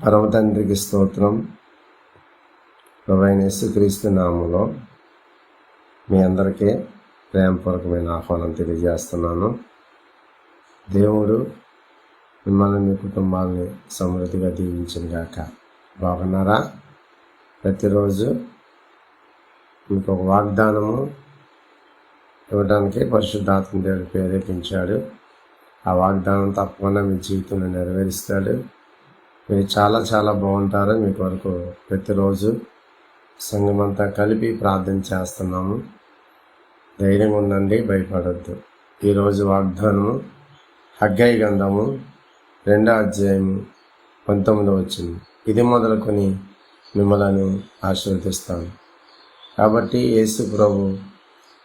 పరమ తండ్రికి స్తోత్రం. ప్రభువైన యేసుక్రీస్తు నామములో మీ అందరికీ ప్రేమపూర్వకమైన ఆహ్వానం తెలియజేస్తున్నాను. దేవుడు మిమ్మల్ని మీ కుటుంబాలని సమృద్ధిగా దీవించును గాక. బాగున్నారా? ప్రతిరోజు మీకు ఒక వాగ్దానము ఇవ్వడానికి పరిశుద్ధాత్మ దేవుడు ప్రేరేపించాడు. ఆ వాగ్దానం తప్పకుండా మీ జీవితంలో నెరవేరుస్తాడు. మీరు చాలా చాలా బాగుంటారు. మీ కొరకు ప్రతిరోజు సంఘమంతా కలిపి ప్రార్థన చేస్తున్నాము. ధైర్యంగా ఉండండి, భయపడద్దు. ఈరోజు వాగ్దానము హగ్గయి గ్రంథము 2వ అధ్యాయము 19వ వచనం. ఇది మొదలుకొని మిమ్మల్ని ఆశీర్వదిస్తాను. కాబట్టి యేసు ప్రభు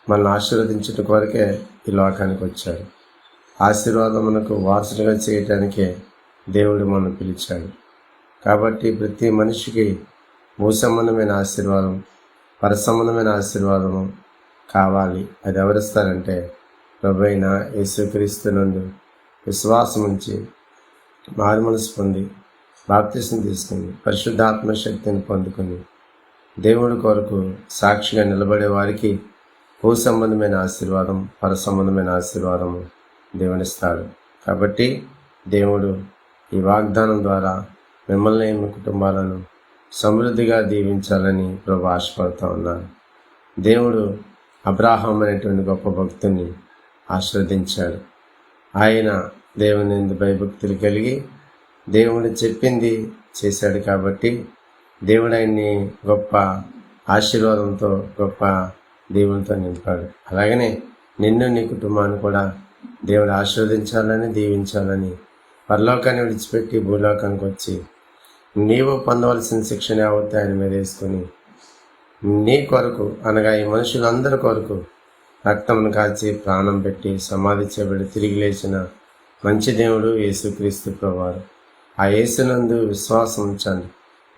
మనల్ని ఆశీర్వదించుట కొరకే ఈ లోకానికి వచ్చాడు. ఆశీర్వాదమునకు వారసులుగా చేయటానికే దేవుడు మనం పిలిచాడు. కాబట్టి ప్రతి మనిషికి భూసంబంధమైన ఆశీర్వాదం, పరసంబంధమైన ఆశీర్వాదము కావాలి. అది ఎవరిస్తారంటే ప్రభువైన యేసుక్రీస్తు నందు విశ్వాసం ఉంచి మారుమనసు పొంది బాప్తిసం తీసుకుని పరిశుద్ధాత్మ శక్తిని పొందుకొని దేవుడి కొరకు సాక్షిగా నిలబడే వారికి భూ సంబంధమైన ఆశీర్వాదం, పరసంబంధమైన ఆశీర్వాదము దేవునిస్తాడు. కాబట్టి దేవుడు ఈ వాగ్దానం ద్వారా మిమ్మల్ని మీ కుటుంబాలను సమృద్ధిగా దీవించాలని ప్రభు ఆశపడుతూ ఉన్నారు. దేవుడు అబ్రాహాం అనేటువంటి గొప్ప భక్తుని ఆశీర్వదించాడు. ఆయన దేవుని యందు భయభక్తులు కలిగి దేవుడు చెప్పింది చేశాడు. కాబట్టి దేవుడు ఆయన్ని గొప్ప ఆశీర్వాదంతో, గొప్ప దేవునితో నింపాడు. అలాగనే నిన్ను, నీ కుటుంబాన్ని కూడా దేవుడు ఆశీర్వదించాలని, దీవించాలని పరలోకాన్ని విడిచిపెట్టి భూలోకానికి వచ్చి నీవు పొందవలసిన శిక్షణ యావత్తు ఆయన మీద వేసుకొని నీ కొరకు అనగా ఈ మనుషులందరి కొరకు రక్తమును కాచి ప్రాణం పెట్టి సమాధి చేయబడి తిరిగి లేచిన మంచి దేవుడు యేసుక్రీస్తు ప్రభువారు. ఆ యేసునందు విశ్వాసం ఉంచండి,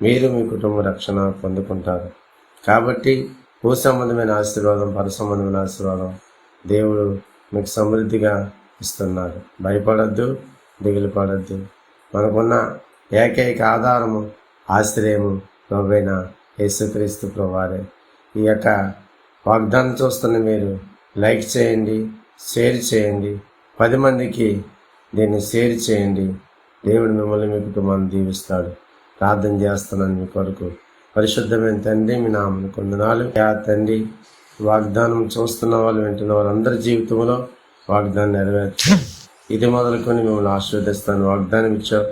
మీరు మీ కుటుంబ రక్షణ పొందుకుంటారు. కాబట్టి భూ సంబంధమైన ఆశీర్వాదం, పరసంబంధమైన ఆశీర్వాదం దేవుడు మీకు సమృద్ధిగా ఇస్తున్నారు. భయపడద్దు, దిగులు పడద్దు. మనకున్న ఏకైక ఆధారము, ఆశ్రయము ప్రభువైన యేసుక్రీస్తు ప్రభువారే. ఈ యొక్క వాగ్దానం చూస్తున్న మీరు లైక్ చేయండి, షేర్ చేయండి, 10 మందికి దీన్ని షేర్ చేయండి. దేవుడు మిమ్మల్ని, మీ కుటుంబాన్ని దీవిస్తాడు. ప్రార్థన చేస్తున్నాను మీ కొరకు. పరిశుద్ధమైన తండ్రి, మీ నామమునకు వందనాలు. తండ్రి, వాగ్దానం చూస్తున్న వాళ్ళు, వింటున్న వాళ్ళందరి జీవితంలో వాగ్దానం నెరవేర్చు. ఇది మొదలుకొని మిమ్మల్ని ఆశీర్వదిస్తాను. వాగ్దానం ఇచ్చావు,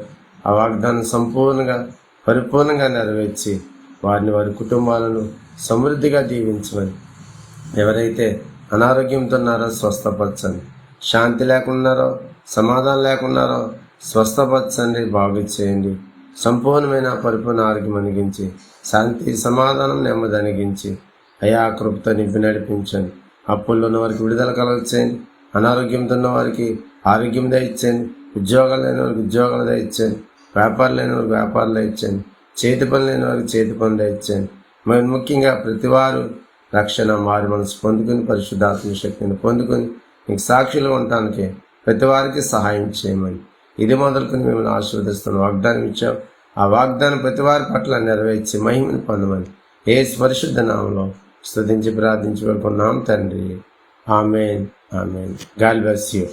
ఆ వాగ్దానం సంపూర్ణంగా పరిపూర్ణంగా నెరవేర్చి వారిని, వారి కుటుంబాలను సమృద్ధిగా దీవించమని. ఎవరైతే అనారోగ్యంతో ఉన్నారో స్వస్థపరచండి, శాంతి లేకున్నారో, సమాధానం లేకున్నారో స్వస్థపరచండి, బాగు చేయండి. సంపూర్ణమైన పరిపూర్ణ ఆరోగ్యం అనిగించి శాంతి, సమాధానం, నెమ్మది అనిగించి అయా కృపతో నింపి నడిపించండి. అప్పుల్లో ఉన్న వారికి విడుదల కలగచేయండి, అనారోగ్యంతో ఉన్న వారికి ఆరోగ్యం దయచేయండి, ఉద్యోగాలు లేని వారికి ఉద్యోగాలు దయచేయండి, వ్యాపారం లేని వారికి వ్యాపారాలు దయచేయండి, చేతి పని లేని వారికి చేతి పని దయచేయండి. మరి ముఖ్యంగా ప్రతివారు రక్షణ, మారు మనసు పొందుకుని పరిశుద్ధాత్మ శక్తిని పొందుకుని మీకు సాక్షులు ఉండటానికి ప్రతి వారికి సహాయం చేయమని ఇది మొదలుకొని మిమ్మల్ని ఆశీర్వదిస్తున్న వాగ్దానం ఇచ్చాం. ఆ వాగ్దానం ప్రతి వారి పట్ల నెరవేర్చి మహిమను పొందమని యేసు పరిశుద్ధ నామములో స్తుతించి ప్రార్థించి వేడుకున్నాం తండ్రి. Amen, amen. God bless you.